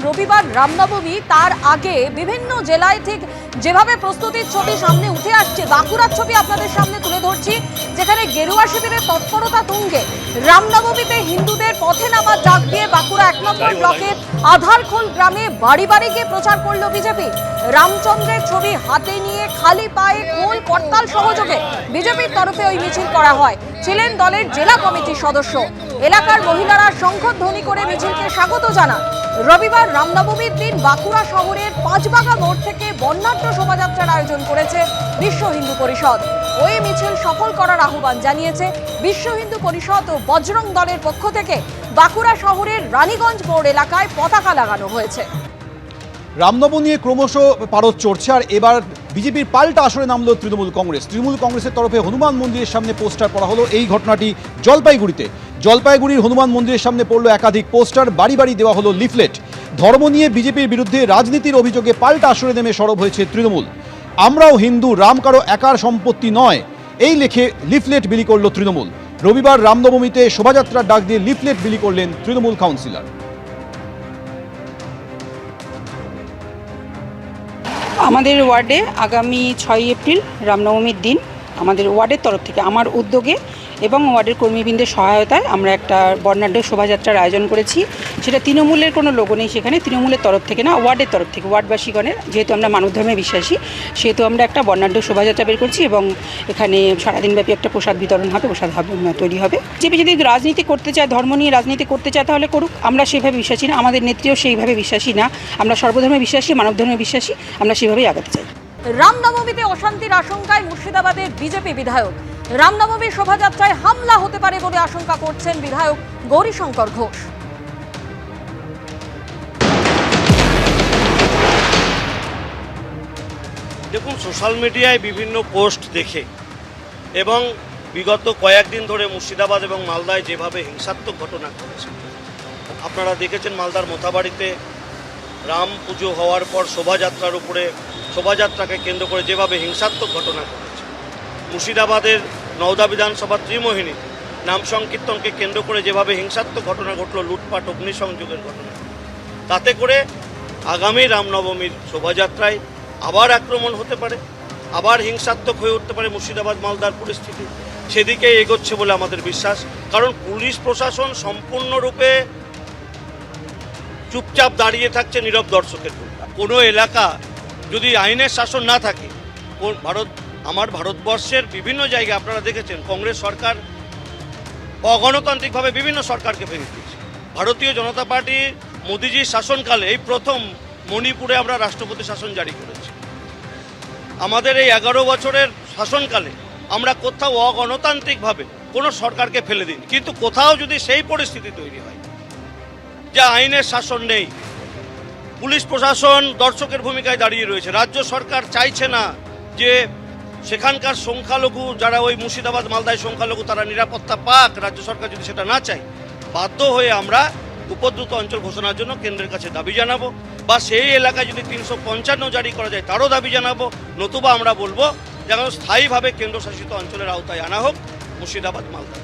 রবিবার রামনবমী, তার আগে বিভিন্ন জেলায় ঠিক যেভাবে প্রস্তুতির ছবি সামনে উঠে আসছে, বাঁকুড়ার ছবি আপনাদের সামনে তুলে ধরছি, যেখানে গেরুয়া শিবিরের তৎপরতা তুঙ্গে। রামনবমীতে হিন্দুদের পথে নামার ডাক দিয়ে বাঁকুড়া 1 নম্বর ব্লকের আধারখোল গ্রামে বাড়ি বাড়ি গিয়ে প্রচার করল বিজেপি। রামচন্দ্রের ছবি হাতে নিয়ে খালি পায়ে খোল করতাল সহযোগে বিজেপির তরফে ওই মিছিল করা হয়। ছিলেন দলের জেলা কমিটির সদস্য। এলাকার মহিলারা শঙ্খধ্বনি করে মিছিলকে স্বাগত জানান। রবিবার রামনবমীর দিন বাঁকুড়া শহরের পাঁচবাগা মোড় থেকে বর্ণাঢ্য শোভাযাত্রার আয়োজন করেছে বিশ্ব হিন্দু পরিষদ। ওই মিছিল সফল করার আহ্বান জানিয়েছে বিশ্ব হিন্দু পরিষদ ও বজরং দলের পক্ষ থেকে। বাঁকুড়া শহরের রানীগঞ্জ মোড় এলাকায় পতাকা লাগানো হয়েছে। রামনবমী নিয়ে ক্রমশ পারদ চড়ছে, আর এবার বিজেপির পাল্টা আসরে নামলো তৃণমূল কংগ্রেস। তৃণমূল কংগ্রেসের তরফে হনুমান মন্দিরের সামনে পোস্টার পড়া হলো। এই ঘটনাটি জলপাইগুড়িতে। জলপাইগুড়ির হনুমান মন্দিরের সামনে পড়লো একাধিক পোস্টার, বাড়ি বাড়ি দেওয়া হলো লিফলেট। ধর্ম নিয়ে বিজেপির বিরুদ্ধে রাজনীতির অভিযোগে পাল্টা আসরে নেমে সরব হয়েছে তৃণমূল। আমরাও হিন্দু, রাম কারো একার সম্পত্তি নয়, এই লেখে লিফলেট বিলি করল তৃণমূল। রবিবার রামনবমীতে শোভাযাত্রার ডাক দিয়ে লিফলেট বিলি করলেন তৃণমূল কাউন্সিলর। আমাদের ওয়ার্ডে আগামী 6 এপ্রিল রামনবমীর দিন আমাদের ওয়ার্ডের তরফ থেকে, আমার উদ্যোগে এবং ওয়ার্ডের কর্মীবৃন্দের সহায়তায় আমরা একটা বর্ণাঢ্য শোভাযাত্রার আয়োজন করেছি। সেটা তৃণমূলের কোনো লোগো নেই সেখানে, তৃণমূলের তরফ থেকে না, ওয়ার্ডের তরফ থেকে, ওয়ার্ডবাসীগণের, যেহেতু আমরা মানব ধর্মে বিশ্বাসী সেহেতু আমরা একটা বর্ণাঢ্য শোভাযাত্রা বের করছি এবং এখানে সারাদিনব্যাপী একটা প্রসাদ বিতরণ হবে, প্রসাদ তৈরি হবে। যে যদি রাজনীতি করতে চায়, ধর্ম নিয়ে রাজনীতি করতে চায় তাহলে করুক, আমরা সেভাবে বিশ্বাসী না, আমাদের নেত্রীও সেইভাবে বিশ্বাসী না। আমরা সর্বধর্মে বিশ্বাসী, মানব ধর্মে বিশ্বাসী, আমরা সেভাবেই আগাতে চাই। রামনবমীতে অশান্তির আশঙ্কায় মুর্শিদাবাদের বিজেপি বিধায়ক। রামনবমীর শোভাযাত্রায় হামলা হতে পারে বলে আশঙ্কা করছেন বিধায়ক গৌরীশঙ্কর ঘোষ। দেখুন, সোশ্যাল মিডিয়ায় বিভিন্ন পোস্ট দেখে এবং বিগত কয়েকদিন ধরে মুর্শিদাবাদ এবং মালদায় যেভাবে হিংসাত্মক ঘটনা ঘটেছে, আপনারা দেখেছেন মালদার মোথাবাড়িতে রাম পুজো হওয়ার পর শোভাযাত্রাকে কেন্দ্র করে যেভাবে হিংসাত্মক ঘটনা ঘটেছে। মুর্শিদাবাদের নওদা বিধানসভা ত্রিমোহিনী নাম সংকীর্তনকে কেন্দ্র করে যেভাবে হিংসাত্মক ঘটনা ঘটল, লুটপাট, অগ্নিসংযোগের ঘটনা, তাতে করে আগামী রামনবমীর শোভাযাত্রায় আবার আক্রমণ হতে পারে, আবার হিংসাত্মক হয়ে উঠতে পারে মুর্শিদাবাদ মালদার পরিস্থিতি। সেদিকে এগোচ্ছে বলে আমাদের বিশ্বাস, কারণ পুলিশ প্রশাসন সম্পূর্ণরূপে চুপচাপ দাঁড়িয়ে থাকছে নীরব দর্শকের ভূমিকা। কোনো এলাকা যদি আইনের শাসন না থাকে, ভারতবর্ষের বিভিন্ন জায়গায় আপনারা দেখেছেন কংগ্রেস সরকার অগণতান্ত্রিকভাবে বিভিন্ন সরকারকে ভেঙে দিয়েছে। ভারতীয় জনতা পার্টি মোদিজির শাসনকালে এই প্রথম মণিপুরে আমরা রাষ্ট্রপতি শাসন জারি করেছি। আমাদের এই 11 বছরের শাসনকালে আমরা কোথাও অগণতান্ত্রিকভাবে কোনো সরকারকে ফেলে দিই, কিন্তু কোথাও যদি সেই পরিস্থিতি তৈরি হয় যে আইনের শাসন নেই, পুলিশ প্রশাসন দর্শকের ভূমিকায় দাঁড়িয়ে রয়েছে, রাজ্য সরকার চাইছে না যে সেখানকার সংখ্যালঘু যারা ওই মুর্শিদাবাদ মালদায় সংখ্যালঘু তারা নিরাপত্তা পাক, রাজ্য সরকার যদি সেটা না চায়, বাধ্য হয়ে আমরা উপদ্রুত অঞ্চল ঘোষণার জন্য কেন্দ্রের কাছে দাবি জানাবো, বা সেই এলাকায় যদি 355 জারি করা যায় তারও দাবি জানাবো, নতুবা আমরা বলবো যেন স্থায়ীভাবে কেন্দ্রশাসিত অঞ্চলের আওতায় আনা হোক মুর্শিদাবাদ মালদা।